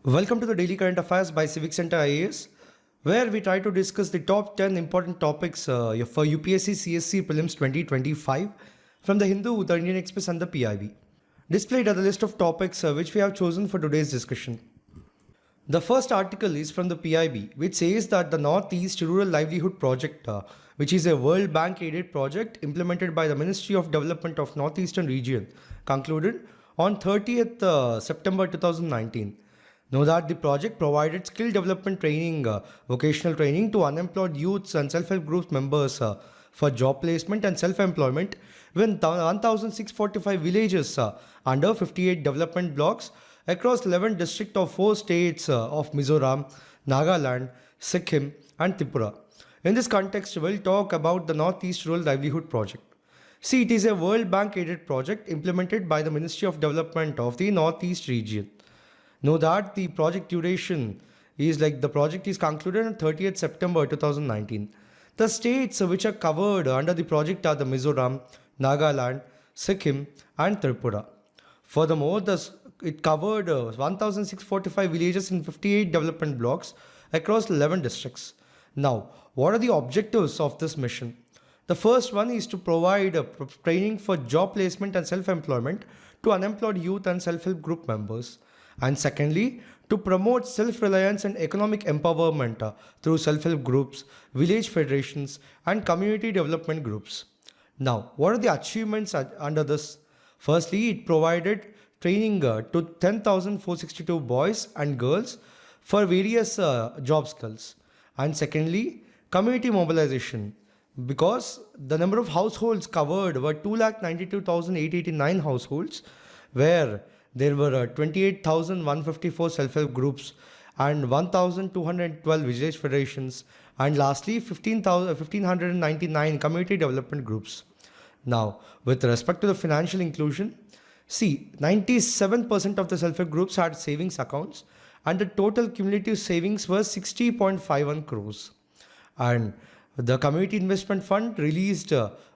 Welcome to the Daily Current Affairs by CivicCentre IAS, where we try to discuss the top 10 important topics for UPSC CSE Prelims 2025 from the Hindu, the Indian Express and the PIB. Displayed are the list of topics which we have chosen for today's discussion. The first article is from the PIB, which says that the Northeast Rural Livelihood Project, which is a World Bank aided project implemented by the Ministry of Development of Northeastern Region, concluded on 30th September 2019. Know that the project provided skill development training, vocational training to unemployed youths and self-help group members for job placement and self-employment within 1,645 villages under 58 development blocks across 11 districts of 4 states of Mizoram, Nagaland, Sikkim and Tripura. In this context, we'll talk about the Northeast Rural Livelihood Project. See, it is a World Bank aided project implemented by the Ministry of Development of the Northeast region. Know that the project duration is the project is concluded on 30th September 2019. The states which are covered under the project are the Mizoram, Nagaland, Sikkim and Tripura. Furthermore, it covered 1,645 villages in 58 development blocks across 11 districts. Now, what are the objectives of this mission? The first one is to provide training for job placement and self-employment to unemployed youth and self-help group members. And secondly, to promote self-reliance and economic empowerment through self-help groups, village federations and community development groups. Now, what are the achievements under this? Firstly, it provided training to 10,462 boys and girls for various job skills. And secondly, community mobilization, because the number of households covered were 2,92,889 households, where there were 28,154 self-help groups and 1,212 village federations, and lastly 1,599 community development groups. Now, with respect to the financial inclusion, see, 97% of the self-help groups had savings accounts and the total cumulative savings was 60.51 crores. And the community investment fund released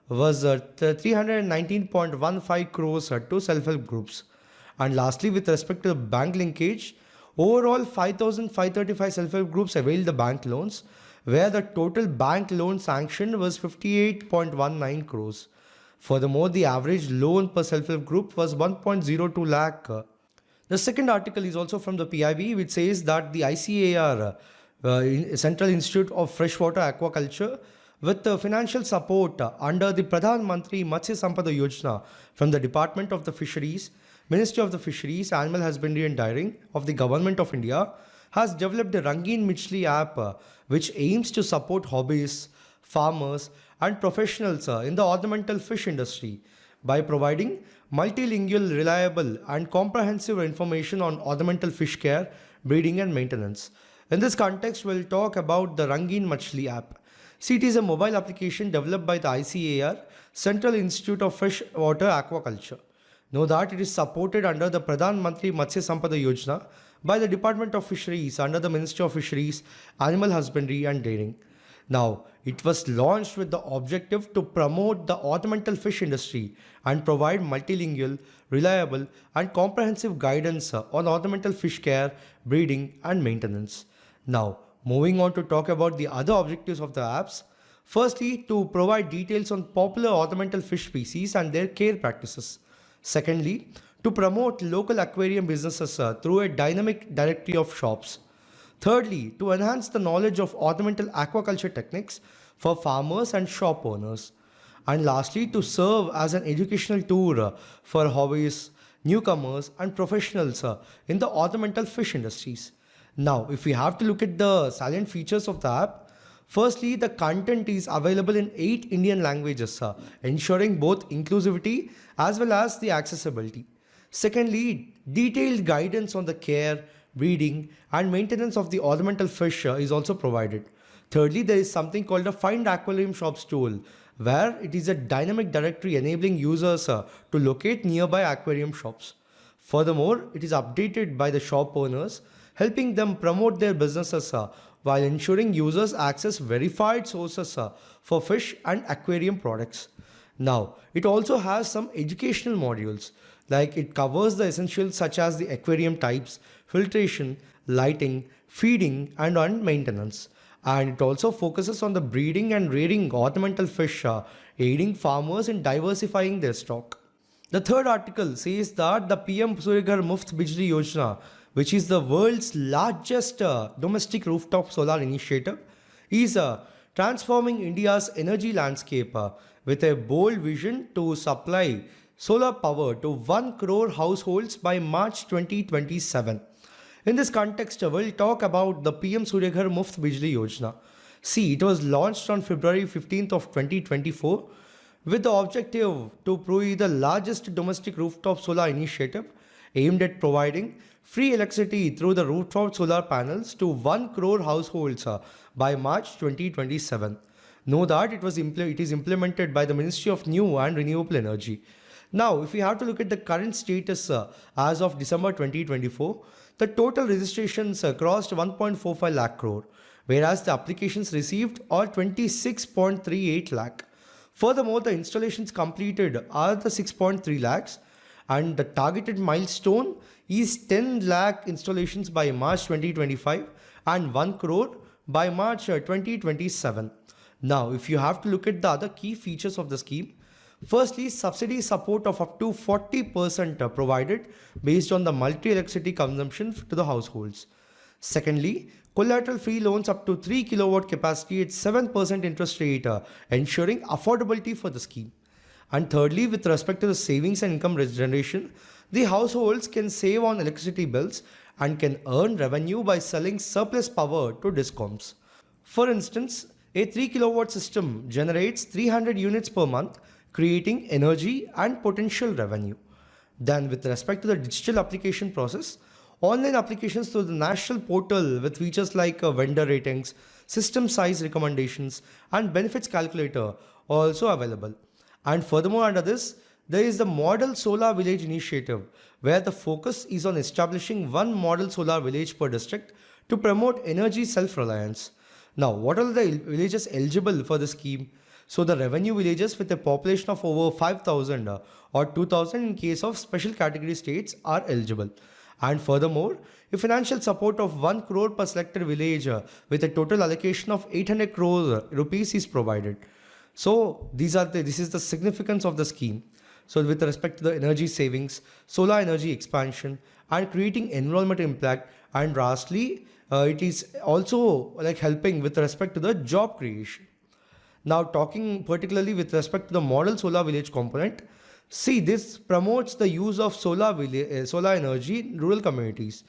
was 319.15 crores to self-help groups. And lastly, with respect to the bank linkage, overall 5,535 self-help groups availed the bank loans, where the total bank loan sanction was 58.19 crores. Furthermore, the average loan per self-help group was 1.02 lakh. The second article is also from the PIB, which says that the ICAR, Central Institute of Freshwater Aquaculture, with financial support under the Pradhan Mantri Matsya Sampada Yojana from the Department of the Fisheries, Ministry of the Fisheries, Animal Husbandry and Dairying of the Government of India, has developed a Rangeen Machli App which aims to support hobbyists, farmers and professionals in the ornamental fish industry by providing multilingual, reliable and comprehensive information on ornamental fish care, breeding and maintenance. In this context, we'll talk about the Rangeen Machli App. See, it is a mobile application developed by the ICAR, Central Institute of Freshwater Aquaculture. Know that it is supported under the Pradhan Mantri Matsya Sampada Yojana by the Department of Fisheries under the Ministry of Fisheries, Animal Husbandry and Dairying. Now, it was launched with the objective to promote the ornamental fish industry and provide multilingual, reliable and comprehensive guidance on ornamental fish care, breeding and maintenance. Now, moving on to talk about the other objectives of the apps. Firstly, to provide details on popular ornamental fish species and their care practices. Secondly, to promote local aquarium businesses through a dynamic directory of shops. Thirdly, to enhance the knowledge of ornamental aquaculture techniques for farmers and shop owners. And lastly, to serve as an educational tour for hobbyists, newcomers and professionals in the ornamental fish industries. Now, if we have to look at the salient features of the app, firstly, the content is available in 8 Indian languages, ensuring both inclusivity as well as the accessibility. Secondly, detailed guidance on the care, breeding and maintenance of the ornamental fish is also provided. Thirdly, there is something called a Find Aquarium Shops tool, where it is a dynamic directory enabling users to locate nearby aquarium shops. Furthermore, it is updated by the shop owners, helping them promote their businesses while ensuring users access verified sources for fish and aquarium products. Now, it also has some educational modules Like it covers the essentials such as the aquarium types, filtration, lighting, feeding, and on maintenance. And it also focuses on the breeding and rearing ornamental fish, aiding farmers in diversifying their stock. The third article says that the PM Surya Ghar Muft Bijli Yojana, which is the world's largest domestic rooftop solar initiative, is transforming India's energy landscape with a bold vision to supply solar power to 1 crore households by March 2027. In this context, we'll talk about the PM Surya Ghar Muft Bijli Yojana. See, it was launched on February 15th of 2024 with the objective to prove the largest domestic rooftop solar initiative aimed at providing free electricity through the rooftop solar panels to 1 crore households by March 2027. Know that it is implemented by the Ministry of New and Renewable Energy. Now, if we have to look at the current status as of December 2024, the total registrations crossed 1.45 lakh crore, whereas the applications received are 26.38 lakh. Furthermore, the installations completed are the 6.3 lakhs, and the targeted milestone is 10 lakh installations by March 2025 and 1 crore by March 2027. Now, if you have to look at the other key features of the scheme, firstly, subsidy support of up to 40% are provided based on the monthly electricity consumption to the households. Secondly, collateral-free loans up to 3 kilowatt capacity at 7% interest rate, ensuring affordability for the scheme. And thirdly, with respect to the savings and income generation, the households can save on electricity bills and can earn revenue by selling surplus power to discoms. For instance, a 3 kilowatt system generates 300 units per month, creating energy and potential revenue. Then, with respect to the digital application process, online applications through the national portal with features like vendor ratings, system size recommendations, and benefits calculator are also available. And furthermore, under this, there is the Model Solar Village initiative, where the focus is on establishing one model solar village per district to promote energy self-reliance. Now, what are the villages eligible for the scheme? So, the revenue villages with a population of over 5,000 or 2,000 in case of special category states are eligible. And furthermore, a financial support of 1 crore per selected village with a total allocation of 800 crore rupees is provided. So this is the significance of the scheme. So with respect to the energy savings, solar energy expansion, and creating environmental impact, and lastly, it is also like helping with respect to the job creation. Now talking particularly with respect to the model solar village component, see, this promotes the use of solar energy in rural communities.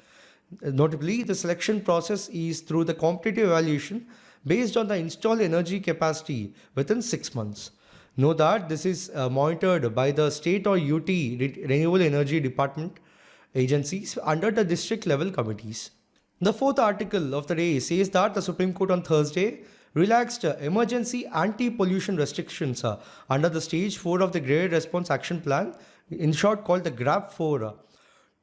Notably, the selection process is through the competitive evaluation based on the installed energy capacity within 6 months. Know that this is monitored by the state or UT renewable energy department agencies under the district level committees. The fourth article of the day says that the Supreme Court on Thursday relaxed emergency anti-pollution restrictions under the stage 4 of the Graded Response Action Plan, in short called the GRAP 4,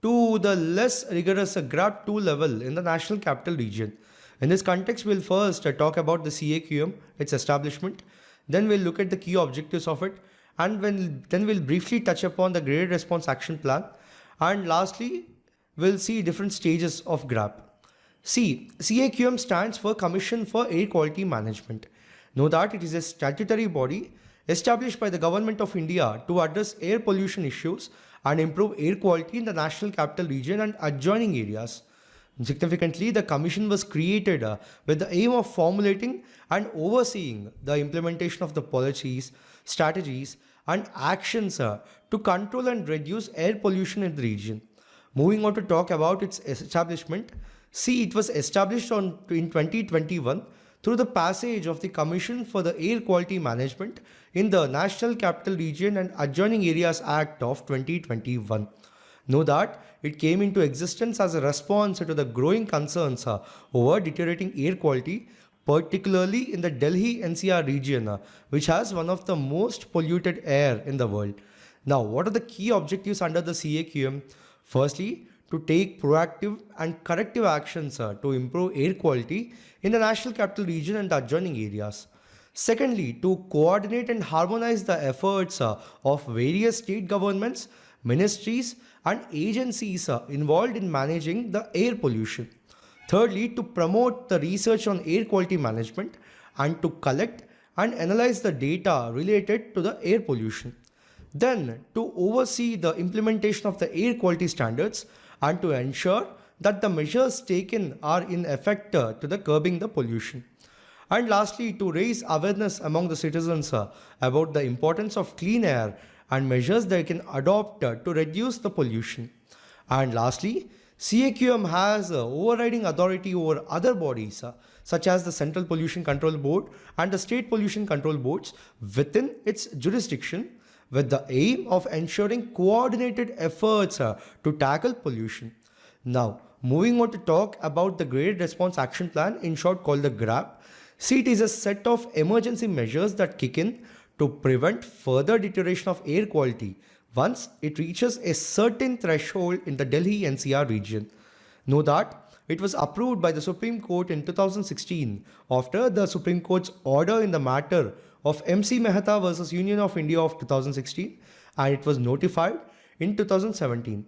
to the less rigorous GRAP 2 level in the National Capital Region. In this context, we'll first talk about the CAQM, its establishment, then we'll look at the key objectives of it, and then we'll briefly touch upon the Graded Response Action Plan, and lastly, we'll see different stages of GRAP. See, CAQM stands for Commission for Air Quality Management. Know that it is a statutory body established by the Government of India to address air pollution issues and improve air quality in the National Capital Region and adjoining areas. Significantly, the Commission was created with the aim of formulating and overseeing the implementation of the policies, strategies, and actions to control and reduce air pollution in the region. Moving on to talk about its establishment, see, it was established in 2021 through the passage of the Commission for the Air Quality Management in the National Capital Region and Adjoining Areas Act of 2021. Know that it came into existence as a response to the growing concerns over deteriorating air quality, particularly in the Delhi NCR region, which has one of the most polluted air in the world. Now, what are the key objectives under the CAQM? Firstly, to take proactive and corrective actions to improve air quality in the National Capital Region and adjoining areas. Secondly, to coordinate and harmonize the efforts of various state governments ministries and agencies involved in managing the air pollution. Thirdly, to promote the research on air quality management and to collect and analyze the data related to the air pollution. Then, to oversee the implementation of the air quality standards and to ensure that the measures taken are in effect to the curbing the pollution. And lastly, to raise awareness among the citizens about the importance of clean air and measures they can adopt to reduce the pollution. And lastly, CAQM has overriding authority over other bodies such as the Central Pollution Control Board and the State Pollution Control Boards within its jurisdiction, with the aim of ensuring coordinated efforts to tackle pollution. Now, moving on to talk about the Graded Response Action Plan, in short called the GRAP. See, it is a set of emergency measures that kick in to prevent further deterioration of air quality once it reaches a certain threshold in the Delhi NCR region. Know that it was approved by the Supreme Court in 2016 after the Supreme Court's order in the matter of MC Mehta versus Union of India of 2016, and it was notified in 2017.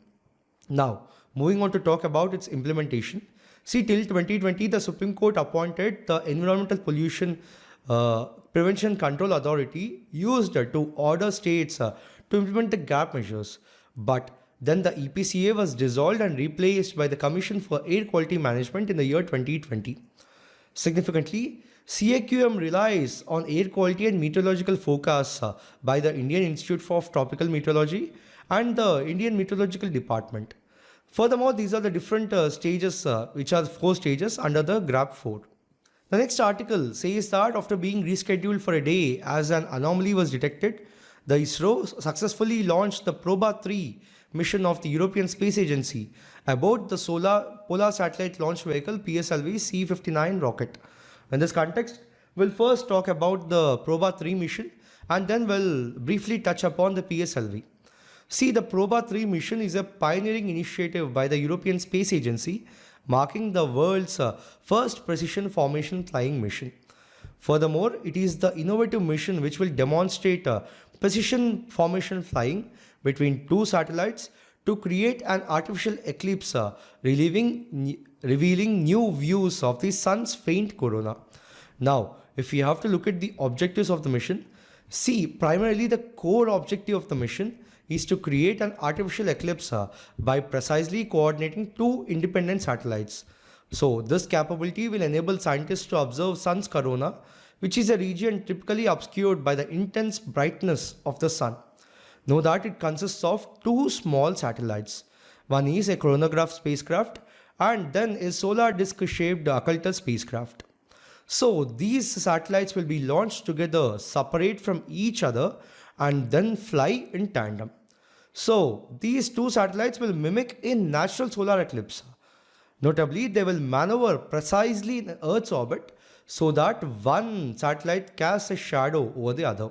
Now, moving on to talk about its implementation. See, till 2020, the Supreme Court appointed the Environmental Pollution Prevention Control Authority used to order states to implement the GRAP measures. But then the EPCA was dissolved and replaced by the Commission for Air Quality Management in the year 2020. Significantly, CAQM relies on air quality and meteorological forecasts by the Indian Institute of Tropical Meteorology and the Indian Meteorological Department. Furthermore, these are the different stages, which are 4 stages under the GRAP 4. The next article says that after being rescheduled for a day as an anomaly was detected, the ISRO successfully launched the Proba-3 mission of the European Space Agency aboard the Polar Satellite Launch Vehicle PSLV C-59 rocket. In this context, we'll first talk about the Proba-3 mission and then we'll briefly touch upon the PSLV. See, the Proba-3 mission is a pioneering initiative by the European Space Agency, marking the world's first precision formation flying mission. Furthermore, it is the innovative mission which will demonstrate precision formation flying between 2 satellites to create an artificial eclipse, revealing new views of the sun's faint corona. Now, if we have to look at the objectives of the mission, see, primarily the core objective of the mission is to create an artificial eclipse by precisely coordinating 2 independent satellites. So, this capability will enable scientists to observe sun's corona, which is a region typically obscured by the intense brightness of the sun. Know that it consists of 2 small satellites. One is a chronograph spacecraft and then a solar disk-shaped occultus spacecraft. So these satellites will be launched together, separate from each other, and then fly in tandem. So these 2 satellites will mimic a natural solar eclipse. Notably, they will maneuver precisely in Earth's orbit so that one satellite casts a shadow over the other.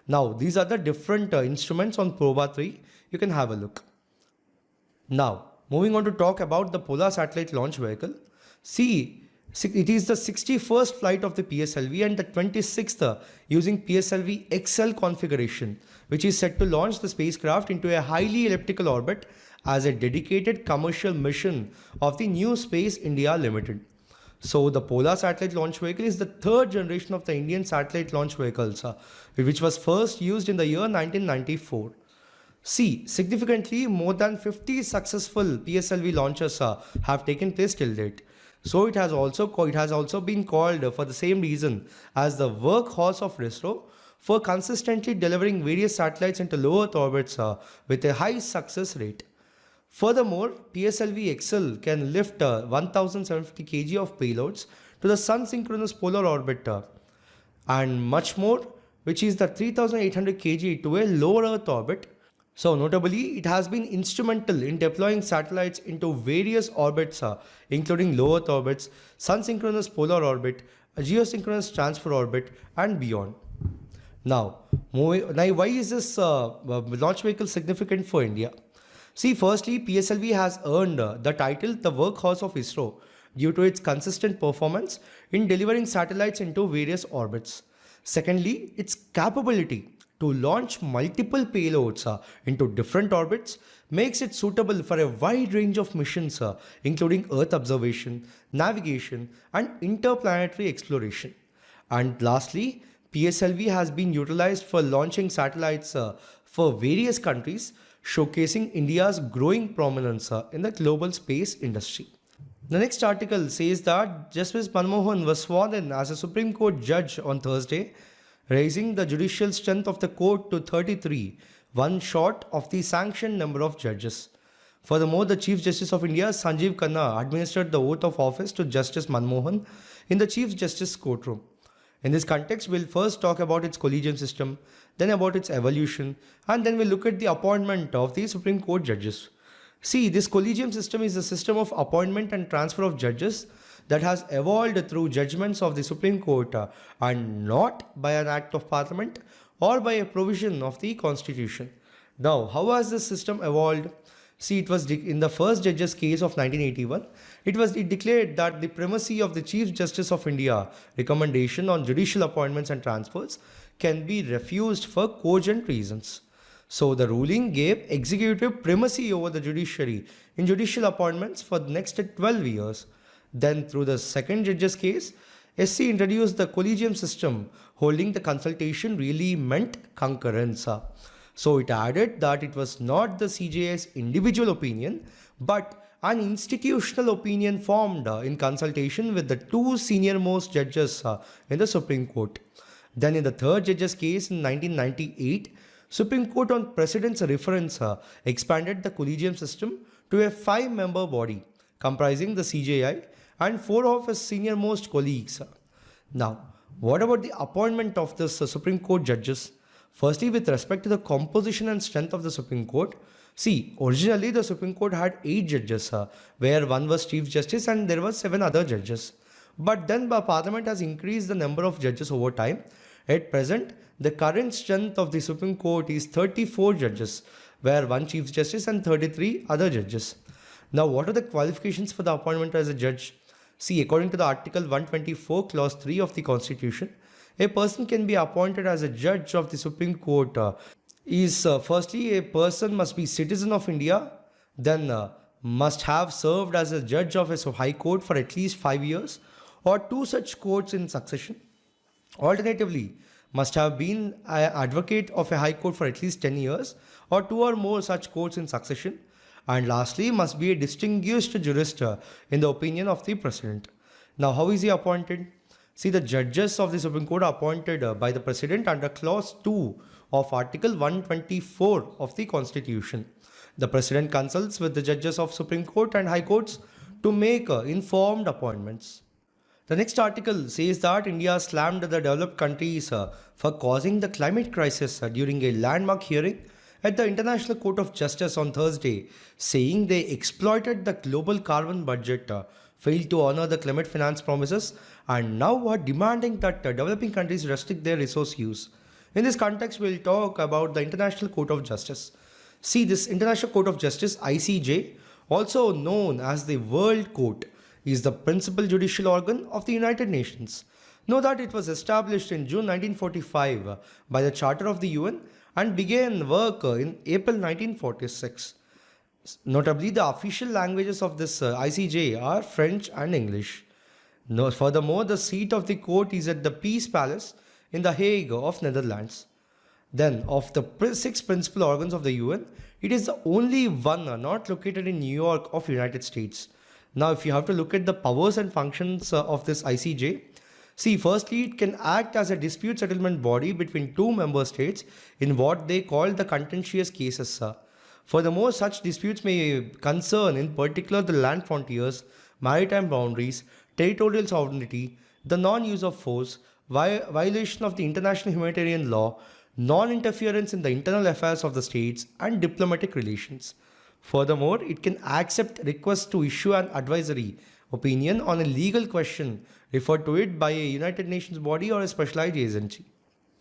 Now, these are the different instruments on Proba-3. You can have a look. Now, moving on to talk about the Polar Satellite Launch Vehicle. See, it is the 61st flight of the PSLV and the 26th using PSLV XL configuration, which is set to launch the spacecraft into a highly elliptical orbit as a dedicated commercial mission of the New Space India Limited. So the Polar Satellite Launch Vehicle is the 3rd generation of the Indian satellite launch vehicles, which was first used in the year 1994. See, significantly more than 50 successful PSLV launches have taken place till date. So it has also been called for the same reason as the workhorse of ISRO for consistently delivering various satellites into low Earth orbits with a high success rate. Furthermore, PSLV XL can lift 1750 kg of payloads to the Sun synchronous polar orbit and much more, which is the 3800 kg to a lower Earth orbit. So notably, it has been instrumental in deploying satellites into various orbits, including low Earth orbits, Sun synchronous polar orbit, a geosynchronous transfer orbit, and beyond. Now, why is this launch vehicle significant for India? See, firstly, PSLV has earned the title the workhorse of ISRO due to its consistent performance in delivering satellites into various orbits. Secondly, its capability to launch multiple payloads into different orbits makes it suitable for a wide range of missions, including Earth observation, navigation, and interplanetary exploration. And lastly, PSLV has been utilized for launching satellites for various countries, showcasing India's growing prominence in the global space industry. The next article says that Justice Manmohan was sworn in as a Supreme Court judge on Thursday, raising the judicial strength of the court to 33, one short of the sanctioned number of judges. Furthermore, the Chief Justice of India, Sanjeev Khanna, administered the oath of office to Justice Manmohan in the Chief Justice courtroom. In this context, we'll first talk about its collegium system, then about its evolution, and then we'll look at the appointment of the Supreme Court judges. See, this collegium system is a system of appointment and transfer of judges that has evolved through judgments of the Supreme Court and not by an act of parliament or by a provision of the constitution. Now, how has this system evolved? See, it was in the first judge's case of 1981, it declared that the primacy of the Chief Justice of India recommendation on judicial appointments and transfers can be refused for cogent reasons. So the ruling gave executive primacy over the judiciary in judicial appointments for the next 12 years. Then through the second judge's case, SC introduced the collegium system, holding the consultation really meant concurrence. So it added that it was not the CJI's individual opinion, but an institutional opinion formed in consultation with the two senior-most judges in the Supreme Court. Then in the third judge's case in 1998, Supreme Court on Precedent's reference expanded the collegium system to a 5-member body comprising the CJI and 4 of his senior-most colleagues. Now, what about the appointment of the Supreme Court judges? Firstly, with respect to the composition and strength of the Supreme Court, see, originally the Supreme Court had 8 judges, where 1 was Chief Justice and there were 7 other judges. But then the Parliament has increased the number of judges over time. At present, the current strength of the Supreme Court is 34 judges, where 1 Chief Justice and 33 other judges. Now, what are the qualifications for the appointment as a judge? See, according to the Article 124, Clause 3 of the Constitution, a person can be appointed as a judge of the Supreme Court. Firstly, a person must be citizen of India, then must have served as a judge of a High Court for at least 5 years, or 2 such courts in succession. Alternatively, must have been an advocate of a High Court for at least 10 years, or 2 or more such courts in succession. And lastly, must be a distinguished jurist in the opinion of the President. Now, how is he appointed? See, the judges of the Supreme Court are appointed by the President under Clause 2 of Article 124 of the Constitution. The President consults with the judges of Supreme Court and High Courts to make informed appointments. The next article says that India slammed the developed countries for causing the climate crisis during a landmark hearing at the International Court of Justice on Thursday, saying they exploited the global carbon budget, failed to honor the climate finance promises, and now are demanding that developing countries restrict their resource use. In this context, we'll talk about the International Court of Justice. See, this International Court of Justice, ICJ, also known as the World Court, is the principal judicial organ of the United Nations. Know that it was established in June 1945 by the Charter of the UN and began work in April 1946. Notably, the official languages of this ICJ are French and English. Furthermore, the seat of the court is at the Peace Palace in The Hague of Netherlands. Then, of the 6 principal organs of the UN, it is the only one not located in New York of United States. Now, if you have to look at the powers and functions of this ICJ, see, firstly, it can act as a dispute settlement body between 2 member states in what they call the contentious cases. Furthermore, such disputes may concern in particular the land frontiers, maritime boundaries, territorial sovereignty, the non-use of force, violation of the international humanitarian law, non-interference in the internal affairs of the states, and diplomatic relations. Furthermore, it can accept requests to issue an advisory opinion on a legal question referred to it by a United Nations body or a specialized agency.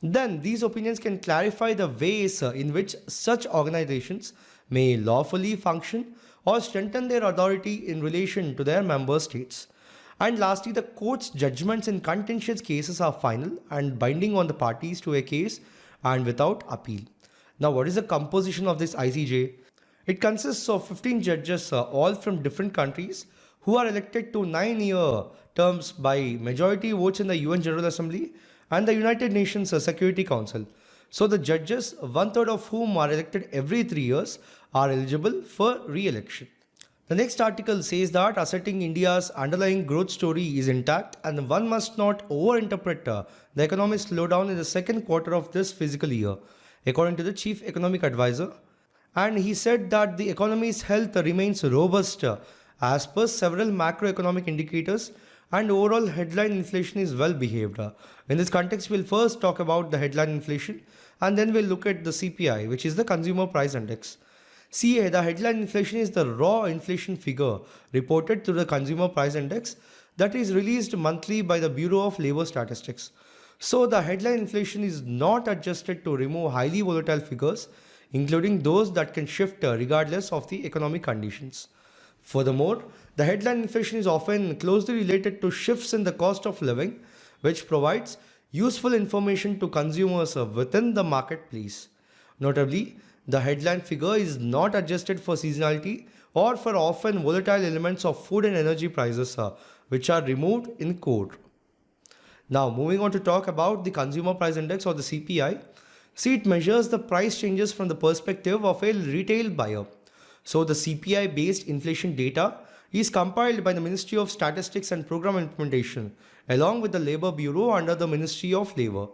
Then, these opinions can clarify the ways in which such organizations may lawfully function or strengthen their authority in relation to their member states. And lastly, the court's judgments in contentious cases are final and binding on the parties to a case and without appeal. Now, what is the composition of this ICJ? It consists of 15 judges, all from different countries, who are elected to 9-year terms by majority votes in the UN General Assembly and the United Nations Security Council. So the judges, one-third of whom are elected every 3 years, are eligible for re-election. The next article says that asserting India's underlying growth story is intact and one must not overinterpret the economic slowdown in the second quarter of this fiscal year, according to the Chief Economic Advisor. And he said that the economy's health remains robust as per several macroeconomic indicators and overall headline inflation is well behaved. In this context, we'll first talk about the headline inflation and then we'll look at the CPI, which is the Consumer Price Index. See, the headline inflation is the raw inflation figure reported through the Consumer Price Index that is released monthly by the Bureau of Labor Statistics. So the headline inflation is not adjusted to remove highly volatile figures, including those that can shift regardless of the economic conditions. Furthermore, the headline inflation is often closely related to shifts in the cost of living, which provides useful information to consumers within the marketplace. Notably, the headline figure is not adjusted for seasonality or for often volatile elements of food and energy prices, which are removed in core. Now, moving on to talk about the Consumer Price Index or the CPI. See, it measures the price changes from the perspective of a retail buyer. So, the CPI based inflation data is compiled by the Ministry of Statistics and Program Implementation along with the Labour Bureau under the Ministry of Labour.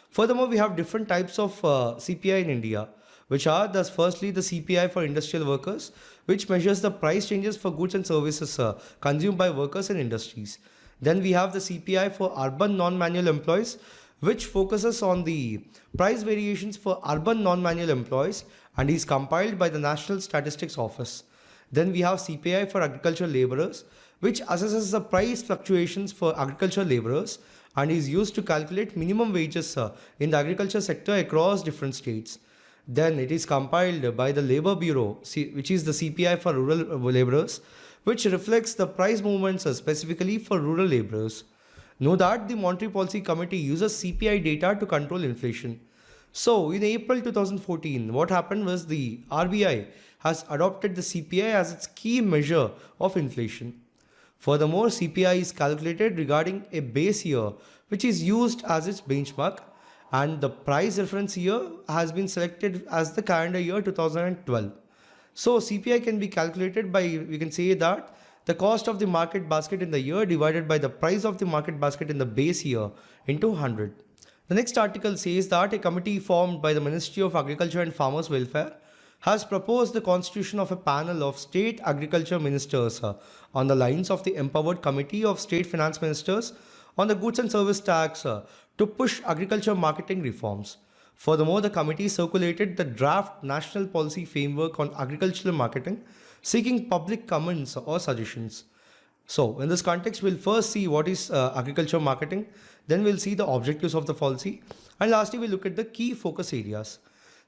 Furthermore, we have different types of CPI in India, which are thus firstly the CPI for industrial workers, which measures the price changes for goods and services consumed by workers and industries. Then we have the CPI for urban non-manual employees, which focuses on the price variations for urban non-manual employees and is compiled by the National Statistics Office. Then we have CPI for agricultural laborers, which assesses the price fluctuations for agricultural laborers and is used to calculate minimum wages in the agriculture sector across different states. Then it is compiled by the Labour Bureau, which is the CPI for rural laborers, which reflects the price movements specifically for rural laborers. Know that the Monetary Policy Committee uses CPI data to control inflation. So in April 2014, what happened was the RBI has adopted the CPI as its key measure of inflation. Furthermore, CPI is calculated regarding a base year, which is used as its benchmark, and the price reference year has been selected as the calendar year 2012. So CPI can be calculated by, we can say that, the cost of the market basket in the year divided by the price of the market basket in the base year into 100. The next article says that a committee formed by the Ministry of Agriculture and Farmers Welfare has proposed the constitution of a panel of state agriculture ministers on the lines of the Empowered Committee of State Finance Ministers on the Goods and Service Tax to push agriculture marketing reforms. Furthermore, the committee circulated the draft National Policy Framework on Agricultural Marketing, seeking public comments or suggestions. So, in this context, we'll first see what is agriculture marketing, then we'll see the objectives of the policy, and lastly, we'll look at the key focus areas.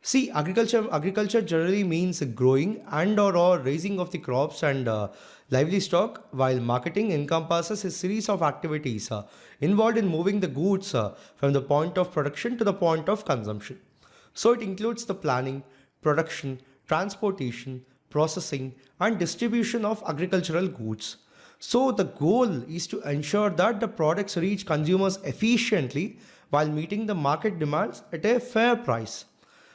See, agriculture generally means growing and or raising of the crops and livestock, while marketing encompasses a series of activities involved in moving the goods from the point of production to the point of consumption. So it includes the planning, production, transportation, processing and distribution of agricultural goods. So the goal is to ensure that the products reach consumers efficiently while meeting the market demands at a fair price.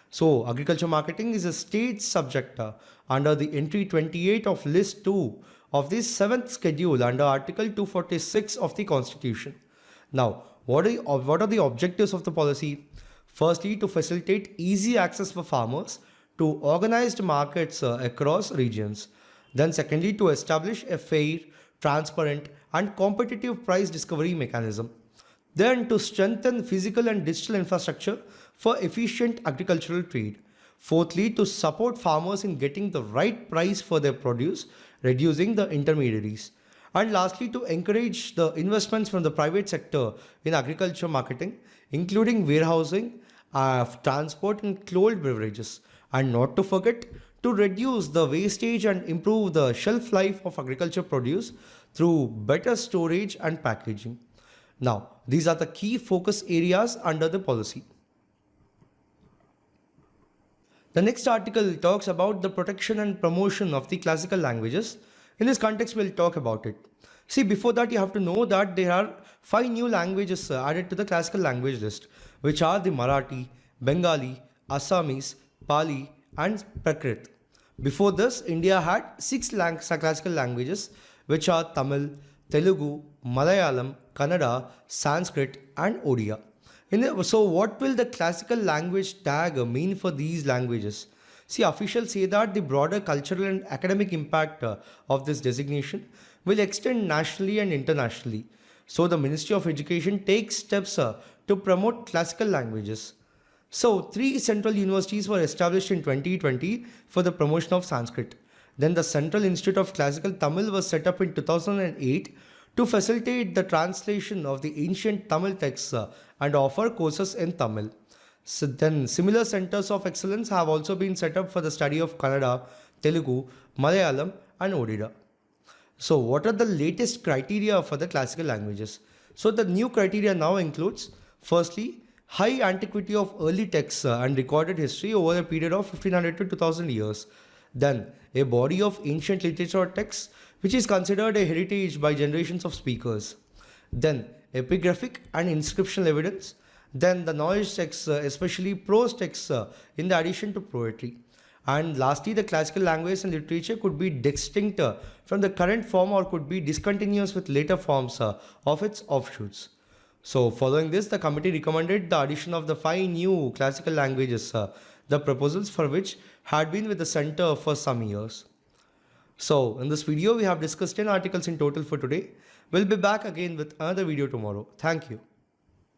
So, agriculture marketing is a state subject under the entry 28 of list 2 of the 7th schedule under Article 246 of the Constitution. Now, what are the objectives of the policy? Firstly, to facilitate easy access for farmers to organized markets across regions. Then secondly, to establish a fair, transparent and competitive price discovery mechanism. Then to strengthen physical and digital infrastructure for efficient agricultural trade. Fourthly, to support farmers in getting the right price for their produce, reducing the intermediaries. And lastly, to encourage the investments from the private sector in agriculture marketing, including warehousing, transport and cold beverages. And not to forget, to reduce the wastage and improve the shelf life of agriculture produce through better storage and packaging. Now, these are the key focus areas under the policy. The next article talks about the protection and promotion of the classical languages. In this context, we'll talk about it. See, before that, you have to know that there are 5 new languages added to the classical language list, which are the Marathi, Bengali, Assamese, Pali, and Prakrit. Before this, India had 6 classical languages, which are Tamil, Telugu, Malayalam, Kannada, Sanskrit, and Odia. So, what will the classical language tag mean for these languages? See, officials say that the broader cultural and academic impact of this designation will extend nationally and internationally. So, the Ministry of Education takes steps to promote classical languages. So, 3 central universities were established in 2020 for the promotion of Sanskrit. Then, the Central Institute of Classical Tamil was set up in 2008 to facilitate the translation of the ancient Tamil texts and offer courses in Tamil. So then similar centers of excellence have also been set up for the study of Kannada, Telugu, Malayalam and Odisha. So what are the latest criteria for the classical languages? So the new criteria now includes, firstly, high antiquity of early texts and recorded history over a period of 1500 to 2000 years. Then a body of ancient literature texts which is considered a heritage by generations of speakers. Then epigraphic and inscriptional evidence. Then the knowledge texts, especially prose texts in the addition to poetry. And lastly, the classical language and literature could be distinct from the current form or could be discontinuous with later forms of its offshoots. So following this, the committee recommended the addition of the 5 new classical languages, the proposals for which had been with the center for some years. So in this video, we have discussed 10 articles in total for today. We'll be back again with another video tomorrow. Thank you.